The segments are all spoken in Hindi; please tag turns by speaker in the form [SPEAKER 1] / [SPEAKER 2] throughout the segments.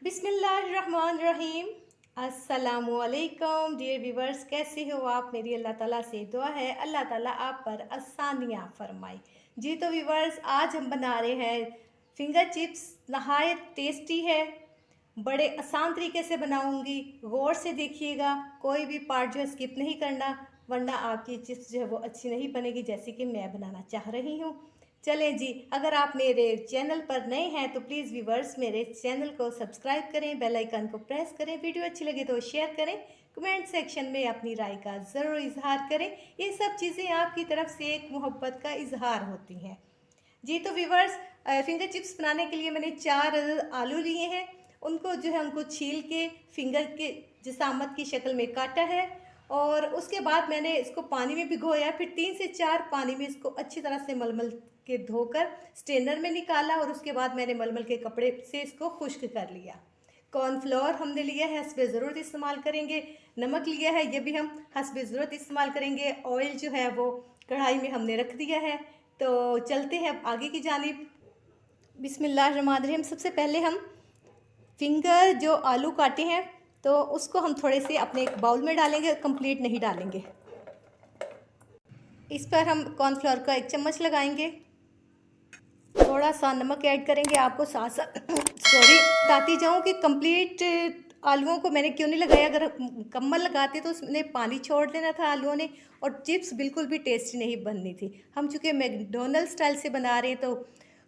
[SPEAKER 1] बिस्मिल्लाहिर्रहमानिर्रहीम। अस्सलामुअलैकुम डियर व्यूवर्स, कैसे हो आप? मेरी अल्लाह ताला से दुआ है अल्लाह ताला आप पर आसानियाँ फरमाए। जी तो व्यूवर्स, आज हम बना रहे हैं फिंगर चिप्स। नहायत टेस्टी है, बड़े आसान तरीके से बनाऊंगी। गौर से देखिएगा, कोई भी पार्ट जो है स्किप नहीं करना, वरना आपकी चिप्स जो है वो अच्छी नहीं बनेगी जैसे कि मैं बनाना चाह रही हूँ। चलें जी, अगर आप मेरे चैनल पर नए हैं तो प्लीज़ व्यूवर्स मेरे चैनल को सब्सक्राइब करें, बेल आइकन को प्रेस करें, वीडियो अच्छी लगे तो शेयर करें, कमेंट सेक्शन में अपनी राय का ज़रूर इजहार करें। ये सब चीज़ें आपकी तरफ से एक मोहब्बत का इजहार होती हैं। जी तो व्यूवर्स, फिंगर चिप्स बनाने के लिए मैंने 4 आलू लिए हैं। उनको जो है उनको छील के फिंगर के जिसामत की शक्ल में काटा है और उसके बाद मैंने इसको पानी में भिगोया। फिर 3 से 4 पानी में इसको अच्छी तरह से मलमल के धोकर स्ट्रेनर में निकाला और उसके बाद मैंने मलमल के कपड़े से इसको खुश्क कर लिया। कॉर्नफ्लोर हमने लिया है, हस्बे ज़रूरत इस्तेमाल करेंगे। नमक लिया है, ये भी हम हस्बे ज़रूरत इस्तेमाल करेंगे। ऑयल जो है वो कढ़ाई में हमने रख दिया है। तो चलते हैं अब आगे की जानिब। बिस्मिल्लाहिर्रहमानिर्रहीम। सबसे पहले हम फिंगर जो आलू काटे हैं तो उसको हम थोड़े से अपने एक बाउल में डालेंगे, कंप्लीट नहीं डालेंगे। इस पर हम कॉर्नफ्लोर का 1 चम्मच लगाएंगे। थोड़ा सा नमक ऐड करेंगे। आपको साथ साथ सॉरी बताती जाऊँ कि कंप्लीट आलूओं को मैंने क्यों नहीं लगाया। अगर मुकम्मल लगाते तो उसने पानी छोड़ देना था आलूओं ने और चिप्स बिल्कुल भी टेस्टी नहीं बननी थी। हम चूँकि मैकडोनल्ड स्टाइल से बना रहे हैं तो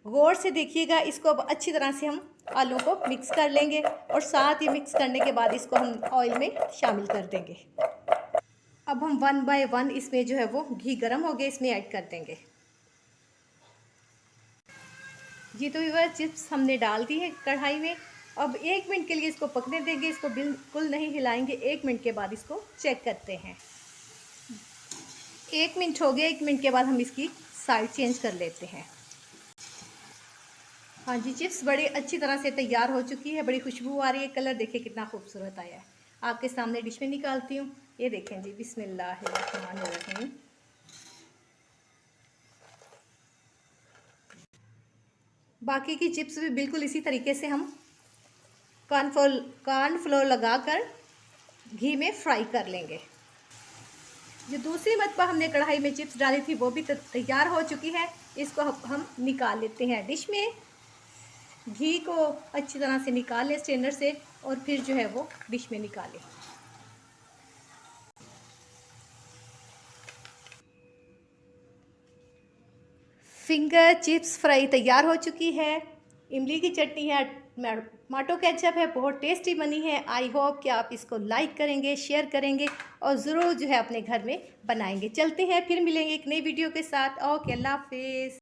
[SPEAKER 1] गौर से देखिएगा। इसको अब अच्छी तरह से हम आलूओं को मिक्स कर लेंगे और साथ ही मिक्स करने के बाद इसको हम ऑयल में शामिल कर देंगे। अब हम 1 बाय 1 इसमें जो है वो घी गर्म हो गया, इसमें ऐड कर देंगे। जी तो व्यूअर्स, चिप्स हमने डाल दी है कढ़ाई में। अब 1 मिनट के लिए इसको पकने देंगे। इसको बिल्कुल नहीं हिलाएंगे। 1 मिनट के बाद इसको चेक करते हैं। 1 मिनट हो गया। 1 मिनट के बाद हम इसकी साइड चेंज कर लेते हैं। हाँ जी, चिप्स बड़ी अच्छी तरह से तैयार हो चुकी है। बड़ी खुशबू आ रही है, कलर देखिए कितना खूबसूरत आया है। आपके सामने डिश में निकालती हूँ। ये देखें जी, बिस्मिल्लाहिर्रहमानिर्रहीम। बाकी की चिप्स भी बिल्कुल इसी तरीके से हम कॉर्नफ्लोर लगाकर घी में फ्राई कर लेंगे। जो दूसरी मरतबा हमने कढ़ाई में चिप्स डाली थी वो भी तैयार हो चुकी है। इसको हम निकाल लेते हैं डिश में। घी को अच्छी तरह से निकाल लें स्ट्रेनर से और फिर जो है वो डिश में निकालें। फिंगर चिप्स फ्राई तैयार हो चुकी है। इमली की चटनी है, टमाटो केचप है, बहुत टेस्टी बनी है। आई होप कि आप इसको लाइक करेंगे, शेयर करेंगे और ज़रूर जो है अपने घर में बनाएंगे। चलते हैं, फिर मिलेंगे एक नई वीडियो के साथ। ओके, अल्लाह हाफिज़।